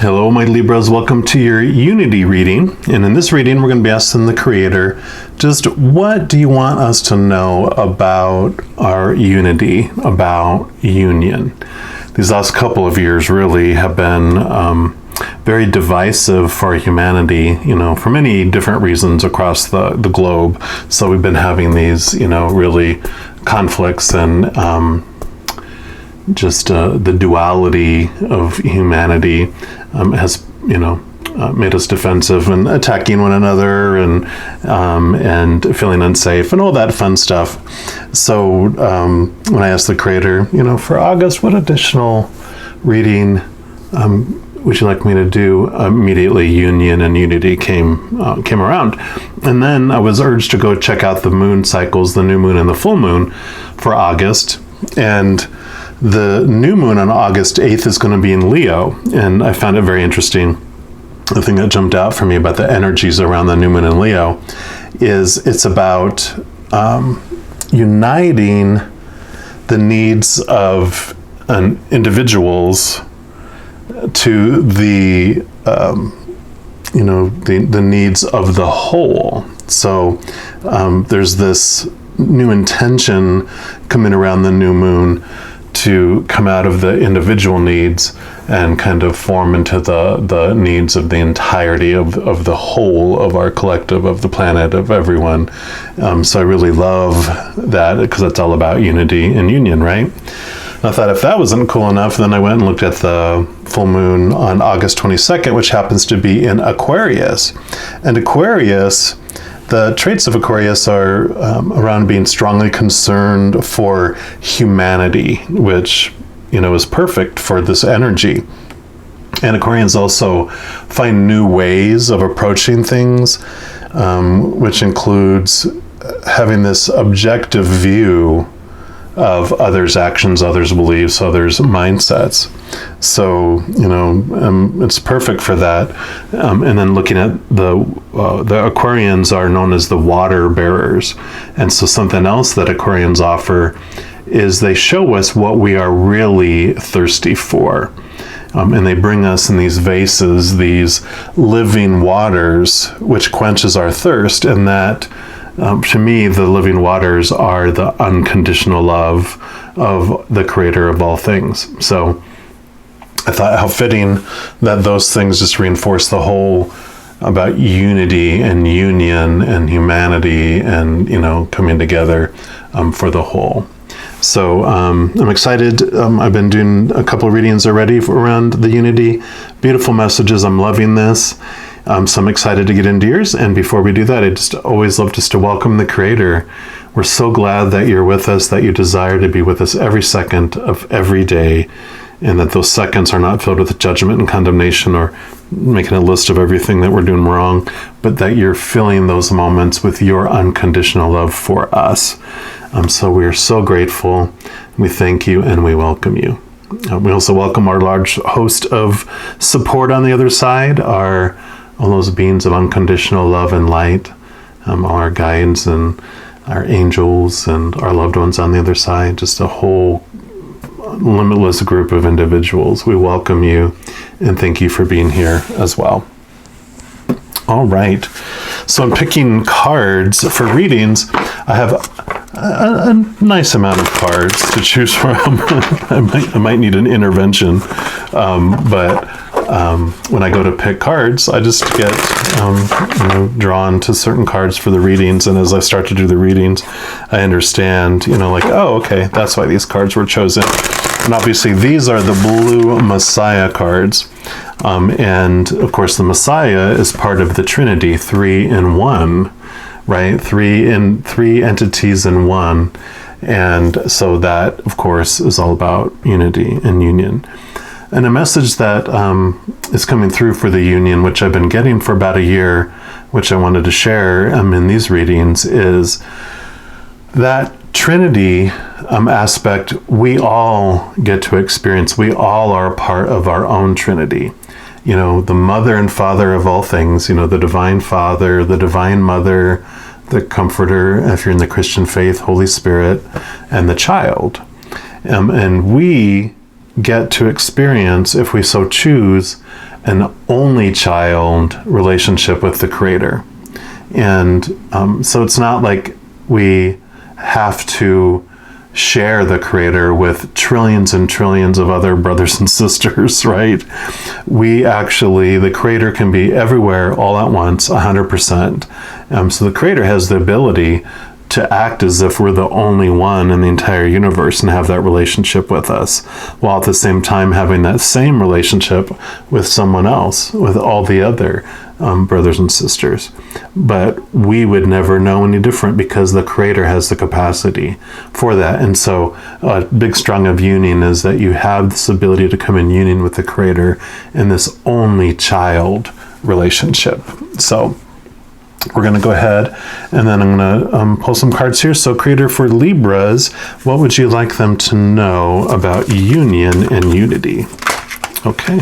Hello, my Libras. Welcome to your Unity reading. And in this reading, we're going to be asking the Creator, just what do you want us to know about our unity, about union? These last couple of years really have been very divisive for humanity, for many different reasons across the globe. So we've been having these, really conflicts and the duality of humanity has made us defensive and attacking one another and feeling unsafe and all that fun stuff. So when I asked the Creator, for August, what additional reading would you like me to do? Immediately union and unity came around, and then I was urged to go check out the moon cycles, the new moon and the full moon for August. And the new moon on August 8th is going to be in Leo, and I found it very interesting. The thing that jumped out for me about the energies around the new moon in Leo is it's about uniting the needs of individuals to the needs of the whole. So there's this new intention coming around the new moon to come out of the individual needs and kind of form into the needs of the entirety of the whole of our collective, of the planet, of everyone. So I really love that because it's all about unity and union, right? I thought if that wasn't cool enough, then I went and looked at the full moon on August 22nd, which happens to be in Aquarius. And Aquarius, the traits of Aquarius are around being strongly concerned for humanity, which, is perfect for this energy. And Aquarians also find new ways of approaching things, which includes having this objective view of others' actions, others' beliefs, others' mindsets. So, it's perfect for that. And then looking at the Aquarians are known as the water bearers. And so something else that Aquarians offer is they show us what we are really thirsty for. And they bring us in these vases, these living waters, which quenches our thirst. And that, to me, the living waters are the unconditional love of the Creator of all things. So I thought how fitting that those things just reinforce the whole about unity and union and humanity and, coming together for the whole. So I'm excited. I've been doing a couple of readings already around the unity. Beautiful messages. I'm loving this. So I'm excited to get into yours. And before we do that, I just always love just to welcome the Creator. We're so glad that you're with us, that you desire to be with us every second of every day, and that those seconds are not filled with judgment and condemnation or making a list of everything that we're doing wrong, but that you're filling those moments with your unconditional love for us. So we are so grateful. We thank you and we welcome you. We also welcome our large host of support on the other side, all those beings of unconditional love and light, all our guides and our angels and our loved ones on the other side, just a whole limitless group of individuals. We welcome you and thank you for being here as well. All right. So I'm picking cards for readings. I have a nice amount of cards to choose from. I might need an intervention, but when I go to pick cards, I just get drawn to certain cards for the readings. And as I start to do the readings, I understand, okay, that's why these cards were chosen. And obviously these are the blue Messiah cards. And of course the Messiah is part of the Trinity, 3 in 1, right? Three entities in one. And so that, of course, is all about unity and union. And a message that is coming through for the union, which I've been getting for about a year, which I wanted to share in these readings, is that Trinity aspect we all get to experience. We all are a part of our own Trinity. The mother and father of all things, the divine Father, the divine Mother, the Comforter, if you're in the Christian faith, Holy Spirit, and the child. And we get to experience, if we so choose, an only child relationship with the Creator. And so it's not like we have to share the Creator with trillions and trillions of other brothers and sisters, right? The Creator can be everywhere all at once, 100%. So the Creator has the ability to act as if we're the only one in the entire universe and have that relationship with us, while at the same time having that same relationship with someone else, with all the other brothers and sisters. But we would never know any different because the Creator has the capacity for that. And so a big strong of union is that you have this ability to come in union with the Creator in this only child relationship. So we're going to go ahead and then I'm going to pull some cards here. So Creator, for Libras, what would you like them to know about union and unity? Okay.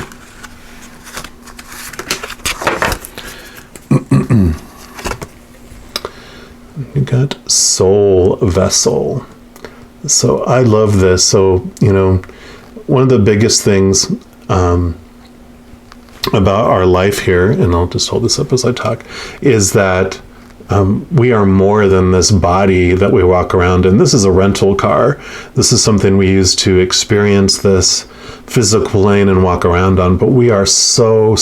You got soul vessel. So I love this. So, one of the biggest things about our life here, and I'll just hold this up as I talk, is that we are more than this body that we walk around in. This is a rental car. This is something we use to experience this physical plane and walk around on, but we are so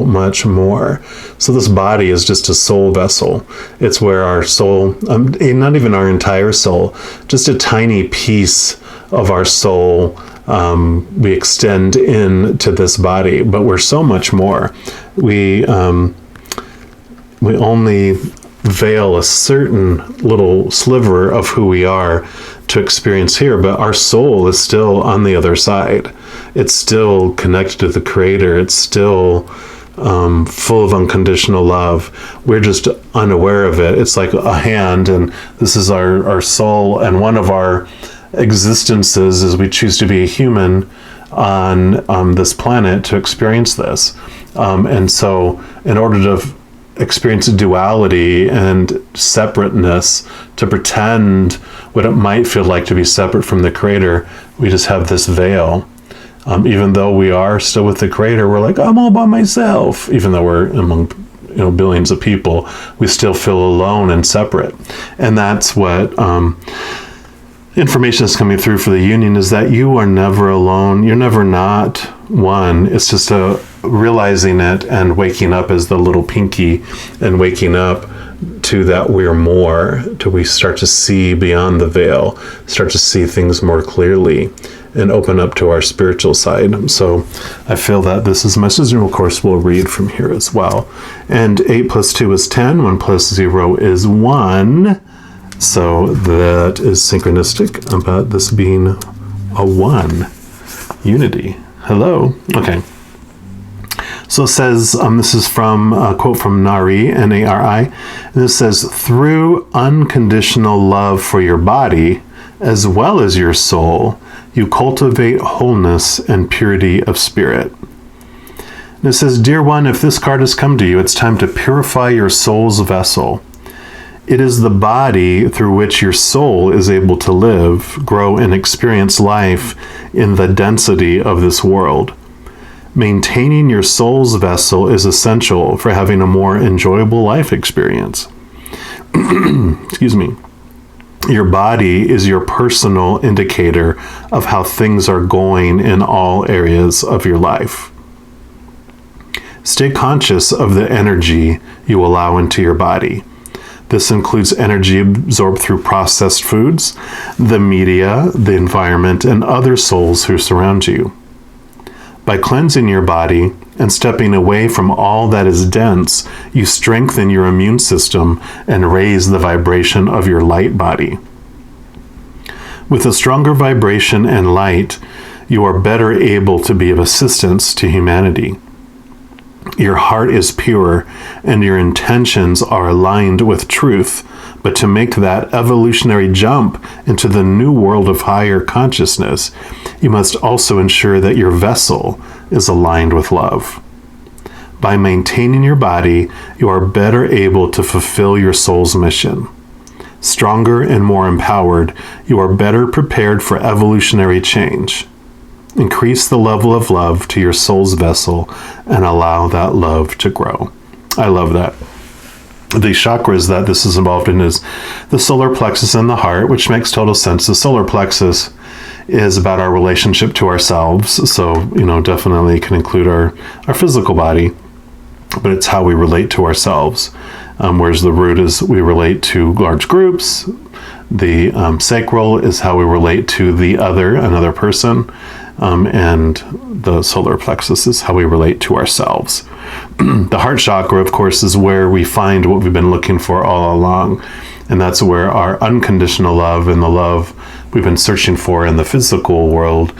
much more. So this body is just a soul vessel. It's where our soul, not even our entire soul, just a tiny piece of our soul, we extend into this body, but we're so much more. We only veil a certain little sliver of who we are to experience here, but our soul is still on the other side. It's still connected to the Creator. It's still full of unconditional love. We're just unaware of it. It's like a hand, and this is our soul, and one of our existences is we choose to be a human on this planet to experience this. And so in order to experience duality and separateness, to pretend what it might feel like to be separate from the Creator, we just have this veil. Even though we are still with the Creator, we're like, I'm all by myself. Even though we're among billions of people, we still feel alone and separate. And that's what information is coming through for the union, is that you are never alone. You're never not one. It's just realizing it and waking up as the little pinky and waking up to that we're more, till we start to see beyond the veil, start to see things more clearly and open up to our spiritual side. So I feel that this is a message, and of course we'll read from here as well. And 8 + 2 is 10, 1 + 0 is 1. So that is synchronistic about this being a one. Unity. Hello. Okay. So it says, this is from a quote from Nari, Nari, and it says, through unconditional love for your body, as well as your soul, you cultivate wholeness and purity of spirit. And it says, dear one, if this card has come to you, it's time to purify your soul's vessel. It is the body through which your soul is able to live, grow, and experience life in the density of this world. Maintaining your soul's vessel is essential for having a more enjoyable life experience. Excuse me. Your body is your personal indicator of how things are going in all areas of your life. Stay conscious of the energy you allow into your body. This includes energy absorbed through processed foods, the media, the environment, and other souls who surround you. By cleansing your body and stepping away from all that is dense, you strengthen your immune system and raise the vibration of your light body. With a stronger vibration and light, you are better able to be of assistance to humanity. Your heart is pure and your intentions are aligned with truth, but to make that evolutionary jump into the new world of higher consciousness, you must also ensure that your vessel is aligned with love. By maintaining your body, you are better able to fulfill your soul's mission. Stronger and more empowered, you are better prepared for evolutionary change. Increase the level of love to your soul's vessel and allow that love to grow. I love that. The chakras that this is involved in is the solar plexus and the heart, which makes total sense. The solar plexus is about our relationship to ourselves. So, definitely can include our physical body, but it's how we relate to ourselves. Whereas the root is we relate to large groups. The sacral is how we relate to another person. And the solar plexus is how we relate to ourselves. The heart chakra, of course, is where we find what we've been looking for all along. And that's where our unconditional love and the love we've been searching for in the physical world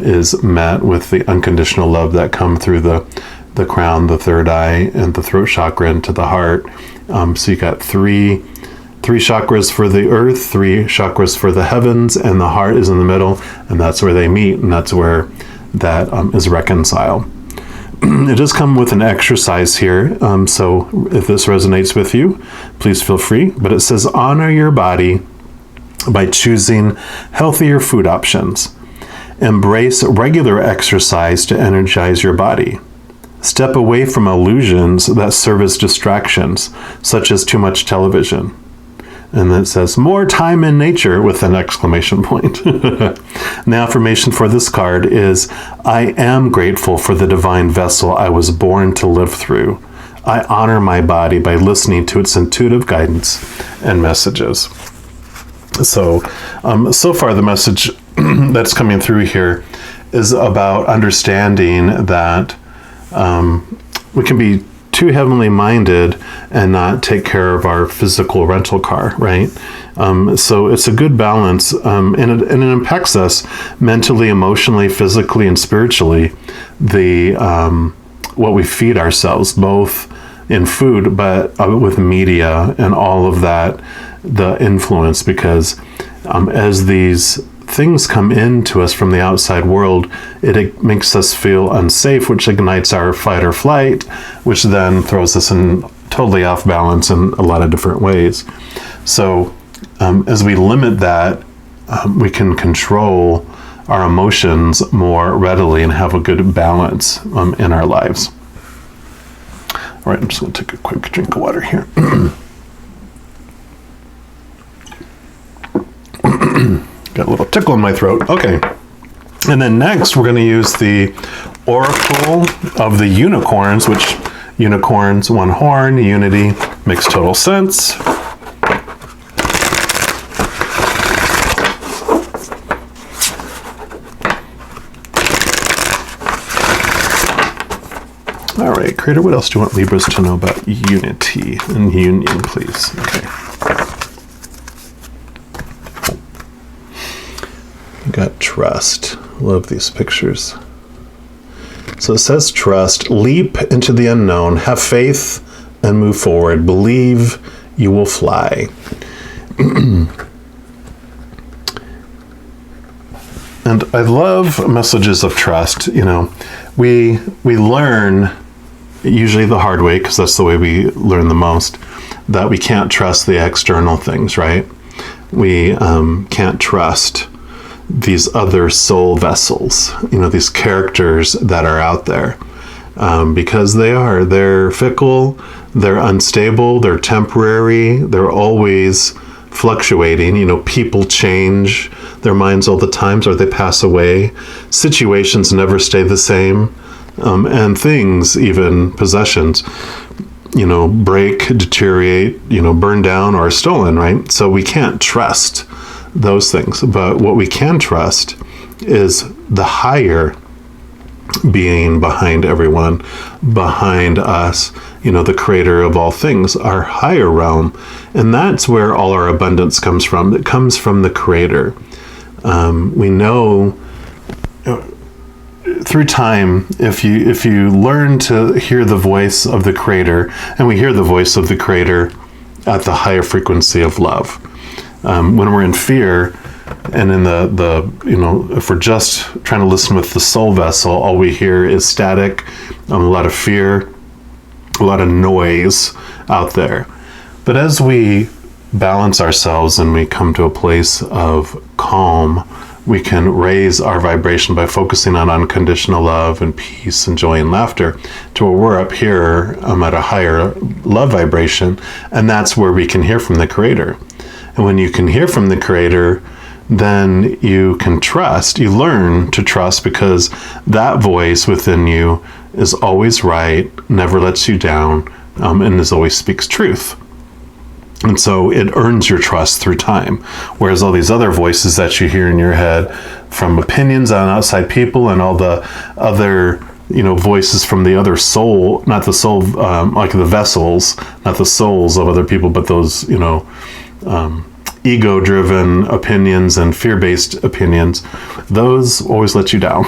is met with the unconditional love that come through the crown, the third eye, and the throat chakra into the heart. So you got three chakras for the earth, 3 chakras for the heavens, and the heart is in the middle, and that's where they meet, and that's where that is reconciled. It does come with an exercise here, so if this resonates with you, please feel free. But it says, honor your body by choosing healthier food options. Embrace regular exercise to energize your body. Step away from illusions that serve as distractions, such as too much television. And then it says, more time in nature, with an exclamation point. The affirmation for this card is, I am grateful for the divine vessel I was born to live through. I honor my body by listening to its intuitive guidance and messages. So far the message that's coming through here is about understanding that we can be too heavenly minded and not take care of our physical rental car, right? So it's a good balance, and it impacts us mentally, emotionally, physically, and spiritually. What we feed ourselves, both in food, but with media and all of that, the influence, because as these things come into us from the outside world, it makes us feel unsafe, which ignites our fight or flight, which then throws us in totally off balance in a lot of different ways. So as we limit that, we can control our emotions more readily and have a good balance in our lives. All right, I'm just going to take a quick drink of water here. Got a little tickle in my throat. Okay. And then next, we're going to use the Oracle of the Unicorns, which unicorns, one horn, unity, makes total sense. All right, Creator, what else do you want Libras to know about unity and union, please? Okay. Got trust. Love these pictures. So it says trust. Leap into the unknown. Have faith and move forward. Believe you will fly. And I love messages of trust. We learn, usually the hard way, because that's the way we learn the most, that we can't trust the external things, right? We can't trust these other soul vessels, these characters that are out there, because they're fickle, they're unstable, they're temporary, they're always fluctuating. People change their minds all the time, or they pass away. Situations never stay the same, and things, even possessions, break, deteriorate, burn down, or are stolen, right? So we can't trust those things, but what we can trust is the higher being behind everyone, behind us, the creator of all things, our higher realm. And that's where all our abundance comes from. It comes from the creator. We know through time, if you learn to hear the voice of the creator, and we hear the voice of the creator at the higher frequency of love. When we're in fear, and in if we're just trying to listen with the soul vessel, all we hear is static, a lot of fear, a lot of noise out there. But as we balance ourselves and we come to a place of calm, we can raise our vibration by focusing on unconditional love and peace and joy and laughter to where we're up here at a higher love vibration. And that's where we can hear from the Creator. And when you can hear from the Creator, then you can trust. You learn to trust because that voice within you is always right, never lets you down, and always speaks truth. And so it earns your trust through time. Whereas all these other voices that you hear in your head from opinions on outside people and all the other, voices from the other soul, not the soul, like the vessels, not the souls of other people, but those, ego-driven opinions and fear-based opinions, those always let you down.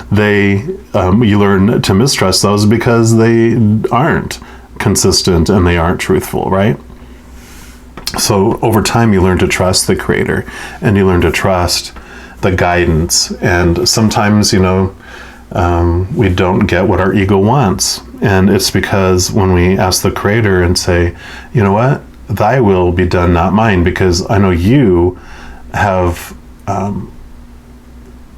You learn to mistrust those because they aren't consistent and they aren't truthful, right? So over time, you learn to trust the Creator and you learn to trust the guidance. And sometimes, we don't get what our ego wants. And it's because when we ask the Creator and say, you know what, thy will be done, not mine, because I know you have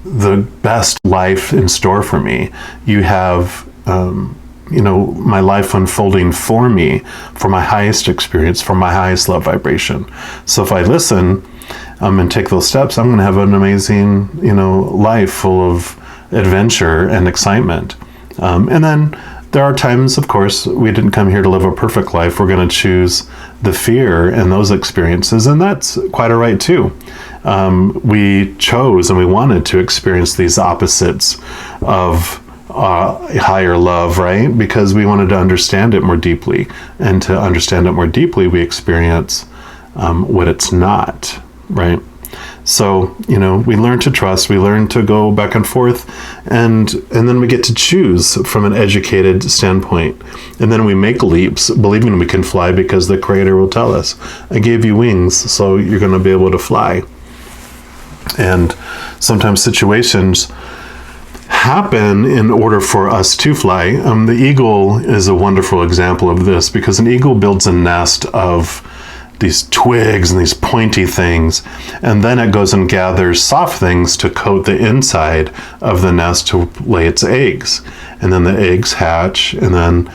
the best life in store for me. You have my life unfolding for me, for my highest experience, for my highest love vibration. So if I listen and take those steps, I'm going to have an amazing, life full of adventure and excitement. And then there are times, of course, we didn't come here to live a perfect life. We're going to choose the fear and those experiences, and that's quite all right too. We chose and we wanted to experience these opposites of higher love, right? Because we wanted to understand it more deeply. And to understand it more deeply, we experience what it's not, right? So, we learn to trust, we learn to go back and forth, and then we get to choose from an educated standpoint. And then we make leaps, believing we can fly because the Creator will tell us, I gave you wings, so you're going to be able to fly. And sometimes situations happen in order for us to fly. The eagle is a wonderful example of this, because an eagle builds a nest of these twigs and these pointy things, and then it goes and gathers soft things to coat the inside of the nest to lay its eggs. And then the eggs hatch, and then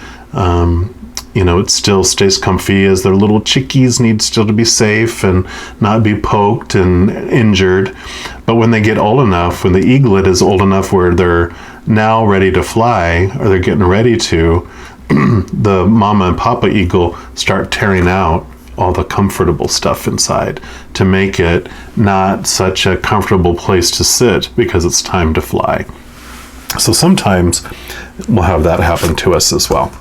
it still stays comfy as their little chickies need still to be safe and not be poked and injured. But when they get old enough, when the eaglet is old enough where they're now ready to fly, or they're getting ready to, the mama and papa eagle start tearing out all the comfortable stuff inside to make it not such a comfortable place to sit because it's time to fly. So sometimes we'll have that happen to us as well.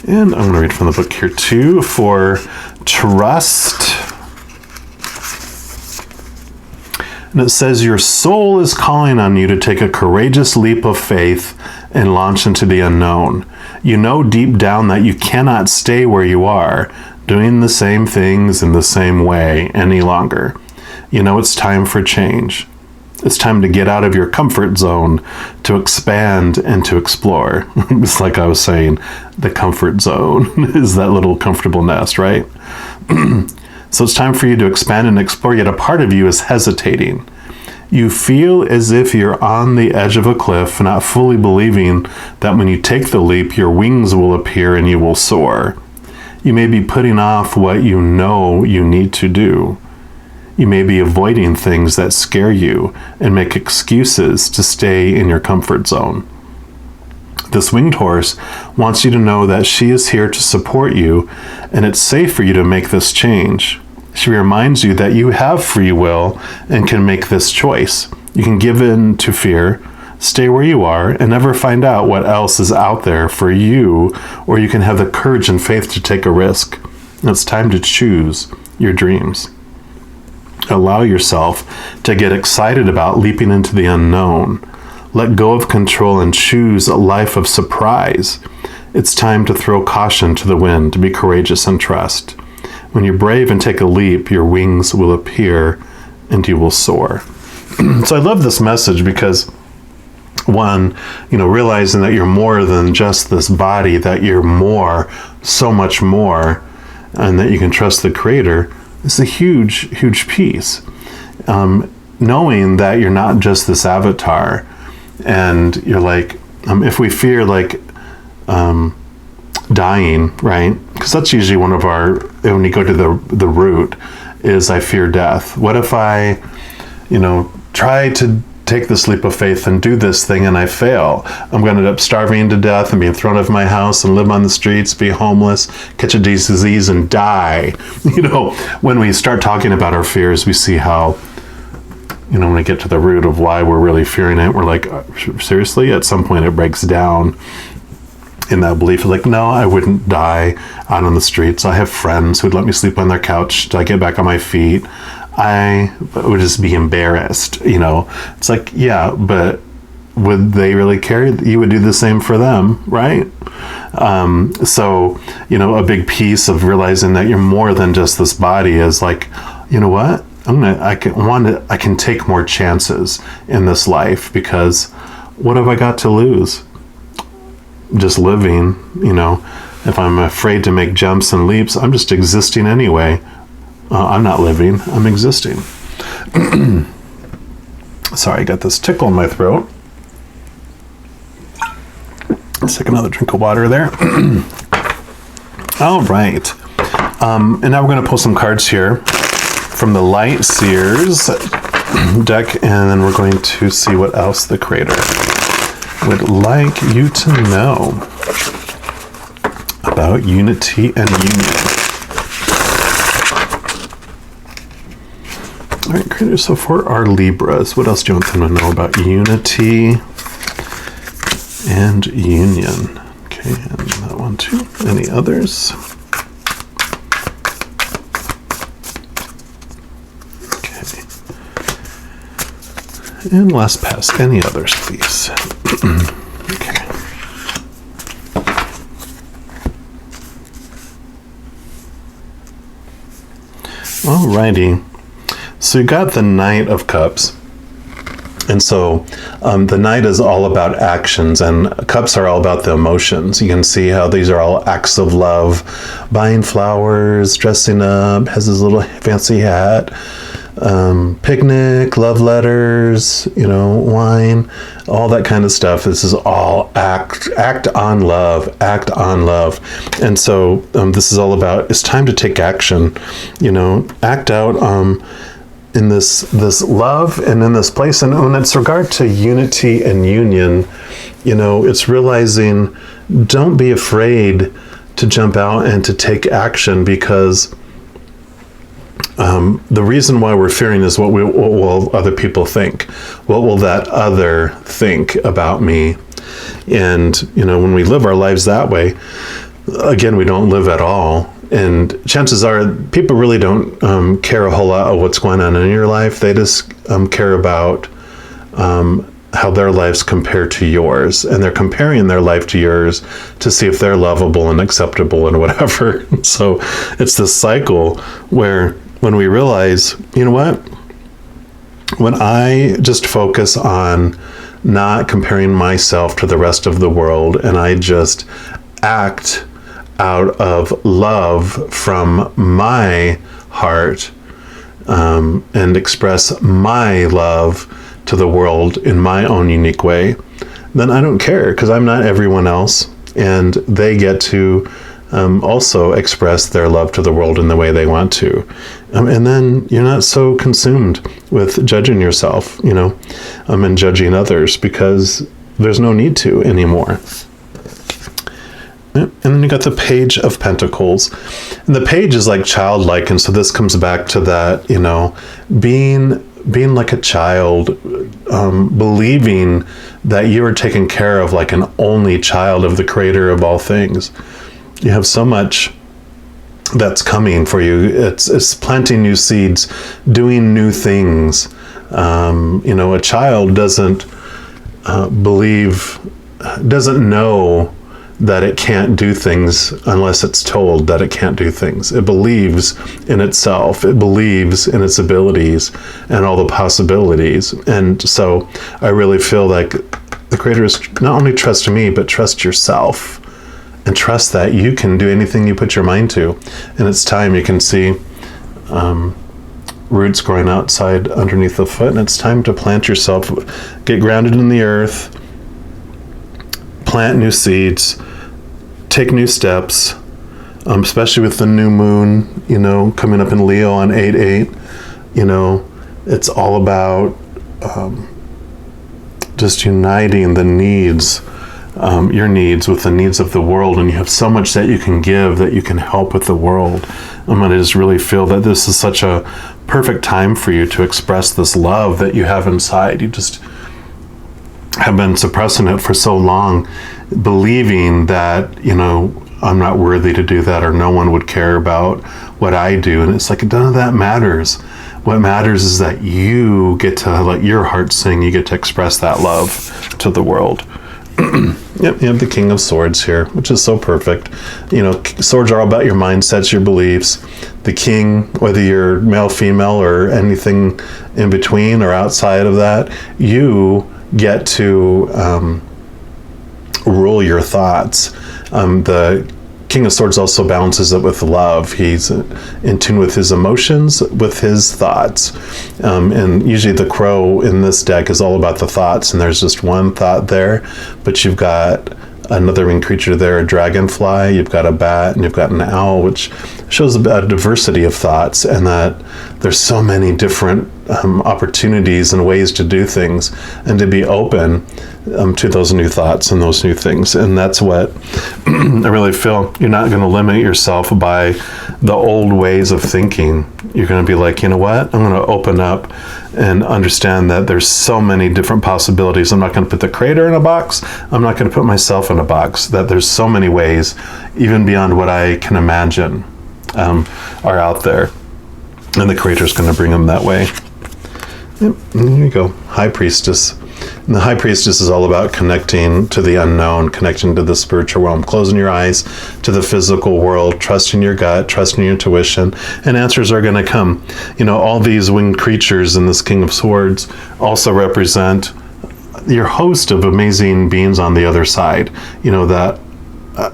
And I'm going to read from the book here too, for trust. And it says, your soul is calling on you to take a courageous leap of faith and launch into the unknown. You know deep down that you cannot stay where you are, doing the same things in the same way any longer. It's time for change. It's time to get out of your comfort zone, to expand and to explore. It's like I was saying, the comfort zone is that little comfortable nest, right? So it's time for you to expand and explore, yet a part of you is hesitating. You feel as if you're on the edge of a cliff, not fully believing that when you take the leap, your wings will appear and you will soar. You may be putting off what you know you need to do. You may be avoiding things that scare you and make excuses to stay in your comfort zone. This winged horse wants you to know that she is here to support you, and it's safe for you to make this change. She reminds you that you have free will and can make this choice. You can give in to fear, stay where you are, and never find out what else is out there for you, or you can have the courage and faith to take a risk. It's time to choose your dreams. Allow yourself to get excited about leaping into the unknown. Let go of control and choose a life of surprise. It's time to throw caution to the wind, to be courageous and trust. When you're brave and take a leap, your wings will appear and you will soar. So I love this message because, one, realizing that you're more than just this body, that you're more, so much more, and that you can trust the Creator is a huge, huge piece. knowing that you're not just this avatar, and you're like, if we fear like dying, right? Because that's usually one of our, when you go to the root, is I fear death. What if I, try to take this leap of faith and do this thing and I fail? I'm going to end up starving to death and being thrown out of my house and live on the streets, be homeless, catch a disease and die. When we start talking about our fears, we see how, when we get to the root of why we're really fearing it, we're like, seriously? At some point it breaks down in that belief. Like, no, I wouldn't die out on the streets. I have friends who'd let me sleep on their couch till I get back on my feet. I would just be embarrassed, It's like, yeah, but would they really care? You would do the same for them, right? So, a big piece of realizing that you're more than just this body is like, you know what? I can take more chances in this life, because what have I got to lose? Just living, If I'm afraid to make jumps and leaps, I'm just existing anyway. I'm not living, I'm existing. Sorry, I got this tickle in my throat. Let's take another drink of water there. All right. And now we're going to pull some cards here from the Light Seers deck, and then we're going to see what else the Creator would like you to know about unity and union. All right, Creator, so for our Libras, what else do you want them to know about unity and union? Okay, and that one too. Any others? Okay. And last pass, any others, please? Okay. Alrighty. So you got the Knight of Cups. And so the Knight is all about actions, and Cups are all about the emotions. You can see how these are all acts of love. Buying flowers, dressing up, has his little fancy hat, picnic, love letters, wine, all that kind of stuff. This is all act on love. And so this is all about, it's time to take action, act out in this love and in this place. And when it's regard to unity and union, it's realizing, don't be afraid to jump out and to take action, because the reason why we're fearing is what will other people think? What will that other think about me? And, when we live our lives that way, again, we don't live at all. And chances are people really don't care a whole lot of what's going on in your life. They just care about how their lives compare to yours. And they're comparing their life to yours to see if they're lovable and acceptable and whatever. So it's this cycle where when we realize, when I just focus on not comparing myself to the rest of the world, and I just act out of love from my heart, and express my love to the world in my own unique way, then I don't care, because I'm not everyone else, and they get to also express their love to the world in the way they want to. And then you're not so consumed with judging yourself, and judging others, because there's no need to anymore. And then you got the Page of Pentacles. And the page is like childlike, and so this comes back to that, being like a child, believing that you are taken care of like an only child of the Creator of all things. You have so much that's coming for you. It's planting new seeds, doing new things. A child doesn't doesn't know that it can't do things unless it's told that it can't do things. It believes in itself. It believes in its abilities and all the possibilities. And so I really feel like the Creator is not only trust me, but trust yourself, and trust that you can do anything you put your mind to. And it's time you can see roots growing outside underneath the foot, and it's time to plant yourself, get grounded in the earth, plant new seeds, take new steps, especially with the new moon, coming up in Leo on 8/8. It's all about just uniting the needs, your needs with the needs of the world, and you have so much that you can give, that you can help with the world. I just really feel that this is such a perfect time for you to express this love that you have inside. You just have been suppressing it for so long, believing that, I'm not worthy to do that, or no one would care about what I do. And it's like, none of that matters. What matters is that you get to let your heart sing. You get to express that love to the world. Yep, you have the King of Swords here, which is so perfect. Swords are all about your mindsets, your beliefs. The king, whether you're male, female, or anything in between or outside of that, you get to rule your thoughts. The King of Swords also balances it with love. He's in tune with his emotions, with his thoughts. And usually the crow in this deck is all about the thoughts, and there's just one thought there, but you've got another winged creature there, a dragonfly, you've got a bat, and you've got an owl, which shows a diversity of thoughts, and that there's so many different opportunities and ways to do things, and to be open to those new thoughts and those new things. And that's what I really feel. You're not going to limit yourself by the old ways of thinking. You're going to be like, you know what? I'm going to open up and understand that there's so many different possibilities. I'm not going to put the creator in a box. I'm not going to put myself in a box. That there's so many ways, even beyond what I can imagine, are out there. And the creator's going to bring them that way. Yep, and here you go. High Priestess. And the High Priestess is all about connecting to the unknown, connecting to the spiritual realm, closing your eyes to the physical world, trusting your gut, trusting your intuition, and answers are going to come. All these winged creatures in this King of Swords also represent your host of amazing beings on the other side, that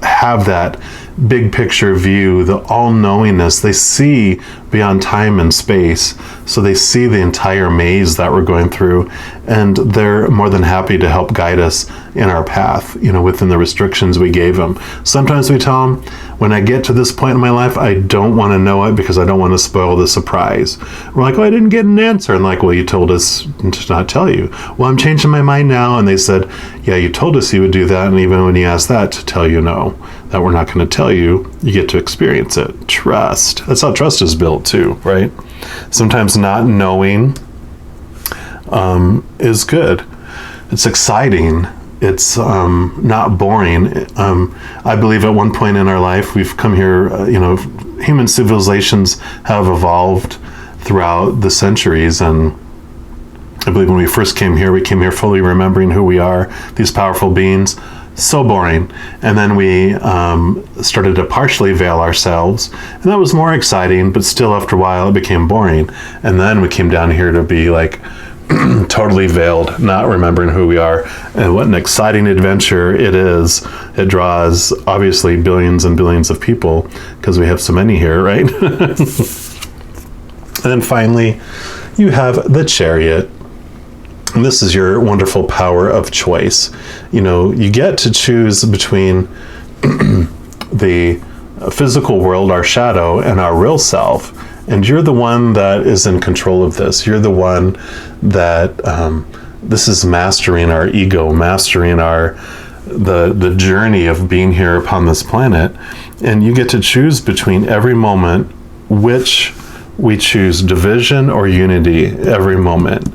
have that big picture view, the all-knowingness. They see beyond time and space, so they see the entire maze that we're going through, and they're more than happy to help guide us in our path, within the restrictions we gave them. Sometimes we tell them, when I get to this point in my life, I don't want to know it because I don't want to spoil the surprise. We're like, I didn't get an answer. And like, well, you told us to not tell you. Well, I'm changing my mind now. And they said, yeah, you told us you would do that. And even when you asked that, to tell you no, that we're not going to tell you, you get to experience it. Trust. That's how trust is built too, right? Sometimes not knowing is good. It's exciting. It's not boring. I believe at one point in our life, we've come here, human civilizations have evolved throughout the centuries. And I believe when we first came here, we came here fully remembering who we are, these powerful beings. So boring. And then we started to partially veil ourselves, and that was more exciting, but still after a while it became boring. And then we came down here to be like totally veiled, not remembering who we are. And what an exciting adventure it is. It draws obviously billions and billions of people because we have so many here, right? And then finally you have the Chariot. And this is your wonderful power of choice. You get to choose between the physical world, our shadow, and our real self. And you're the one that is in control of this. You're the one that this is mastering our ego, mastering the journey of being here upon this planet. And you get to choose between every moment which we choose, division or unity, every moment.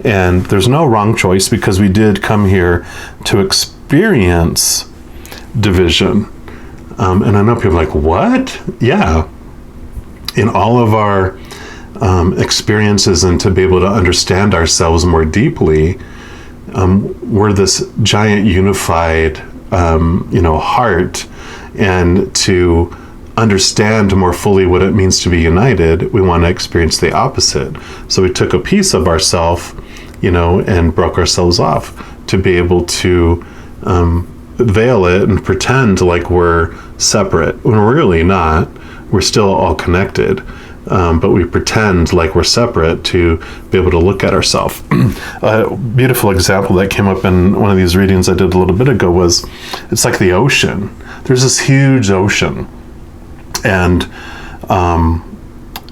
And there's no wrong choice, because we did come here to experience division. And I know people are like, what? Yeah. In all of our experiences, and to be able to understand ourselves more deeply, we're this giant unified, heart. And to understand more fully what it means to be united, we want to experience the opposite. So we took a piece of ourself, and broke ourselves off to be able to veil it and pretend like we're separate when we're really not. We're still all connected. but we pretend like we're separate to be able to look at ourselves. A beautiful example that came up in one of these readings I did a little bit ago was, it's like the ocean. There's this huge ocean, and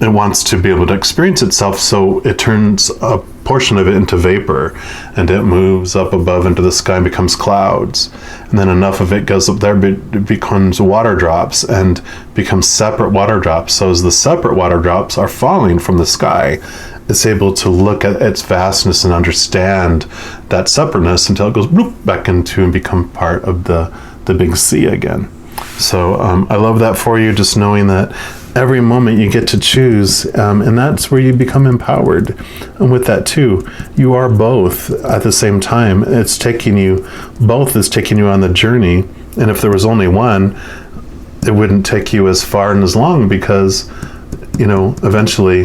it wants to be able to experience itself, so it turns a portion of it into vapor, and it moves up above into the sky and becomes clouds, and then enough of it goes up there, it becomes water drops and becomes separate water drops. So as the separate water drops are falling from the sky, it's able to look at its vastness and understand that separateness until it goes bloop, back into and become part of the big sea again. So I love that for you, just knowing that every moment you get to choose, and that's where you become empowered. And with that too, you are both at the same time. Both is taking you on the journey. And if there was only one, it wouldn't take you as far and as long, because, eventually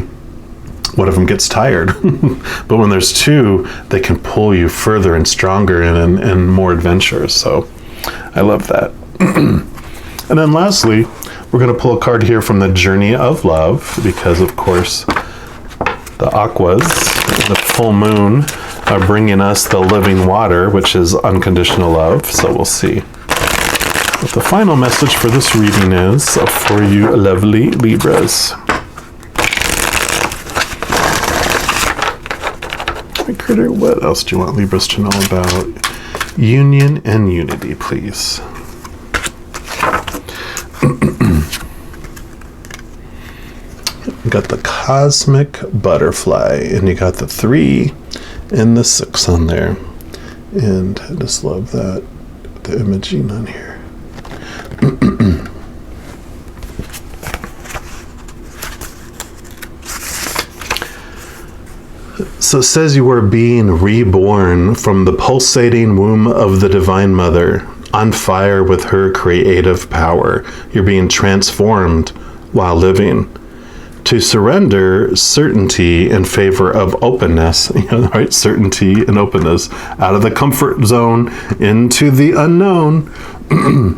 one of them gets tired. But when there's two, they can pull you further and stronger and more adventurous. So I love that. And then lastly, we're going to pull a card here from the Journey of Love, because of course the aquas, the full moon, are bringing us the living water, which is unconditional love. So we'll see what the final message for this reading is for you lovely Libras. Critter, what else do you want Libras to know about union and unity, please? You got the cosmic butterfly, and you got the 3 and the 6 on there. And I just love that, the imaging on here. So it says you are being reborn from the pulsating womb of the Divine Mother, on fire with her creative power. You're being transformed while living. To surrender certainty in favor of openness, right? Certainty and openness, out of the comfort zone into the unknown.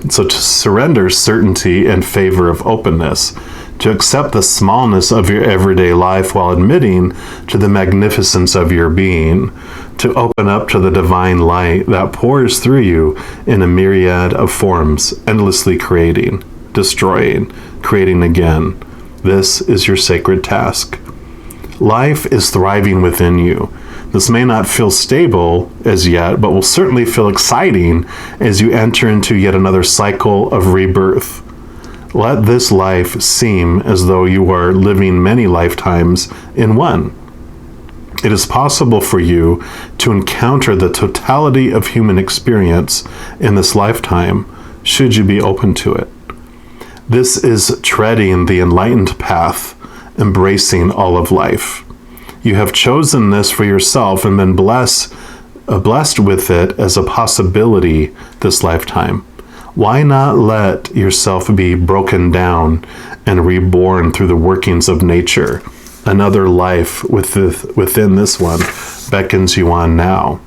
So to surrender certainty in favor of openness, to accept the smallness of your everyday life while admitting to the magnificence of your being, to open up to the divine light that pours through you in a myriad of forms, endlessly creating, destroying, creating again. This is your sacred task. Life is thriving within you. This may not feel stable as yet, but will certainly feel exciting as you enter into yet another cycle of rebirth. Let this life seem as though you are living many lifetimes in one. It is possible for you to encounter the totality of human experience in this lifetime, should you be open to it. This is treading the enlightened path, embracing all of life. You have chosen this for yourself and been blessed with it as a possibility this lifetime. Why not let yourself be broken down and reborn through the workings of nature? Another life within this one beckons you on now.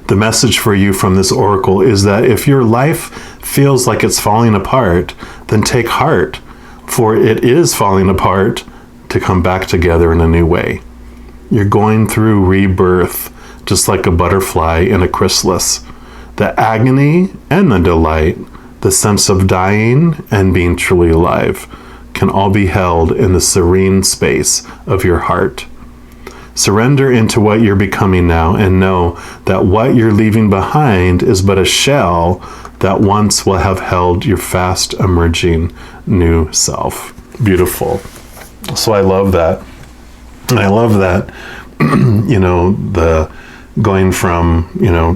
The message for you from this oracle is that if your life feels like it's falling apart, then take heart, for it is falling apart to come back together in a new way. You're going through rebirth, just like a butterfly in a chrysalis. The agony and the delight, the sense of dying and being truly alive, can all be held in the serene space of your heart. Surrender into what you're becoming now, and know that what you're leaving behind is but a shell that once will have held your fast emerging new self. Beautiful. So I love that. And I love that, the going from,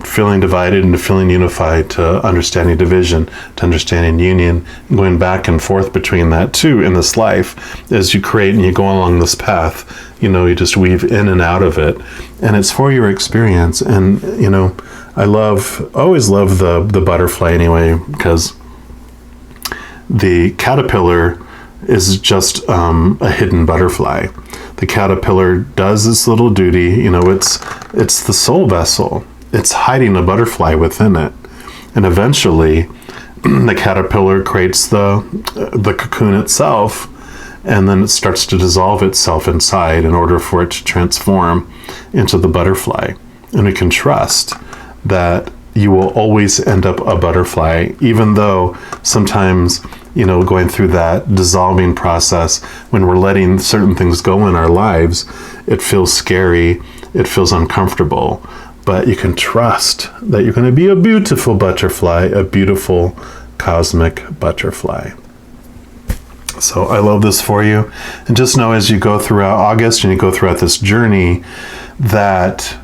feeling divided into feeling unified, to understanding division, to understanding union, going back and forth between that too in this life. As you create and you go along this path, you just weave in and out of it, and it's for your experience. And, I always love the butterfly anyway, because the caterpillar is just a hidden butterfly. The caterpillar does its little duty, it's the soul vessel. It's hiding a butterfly within it. And eventually, the caterpillar creates the cocoon itself, and then it starts to dissolve itself inside in order for it to transform into the butterfly. And we can trust that you will always end up a butterfly, even though sometimes, going through that dissolving process, when we're letting certain things go in our lives, it feels scary, it feels uncomfortable. But you can trust that you're going to be a beautiful butterfly, a beautiful cosmic butterfly. So I love this for you. And just know, as you go throughout August and you go throughout this journey, that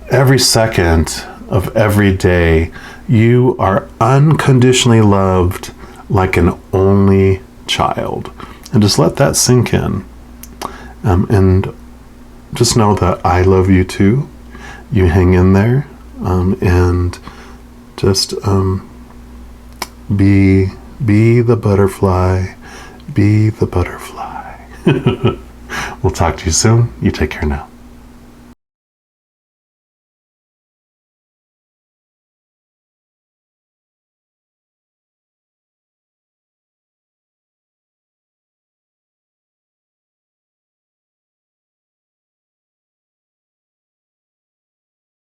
every second of every day, you are unconditionally loved like an only child. And just let that sink in. And just know that I love you too. You hang in there, and just be the butterfly. Be the butterfly. We'll talk to you soon. You take care now.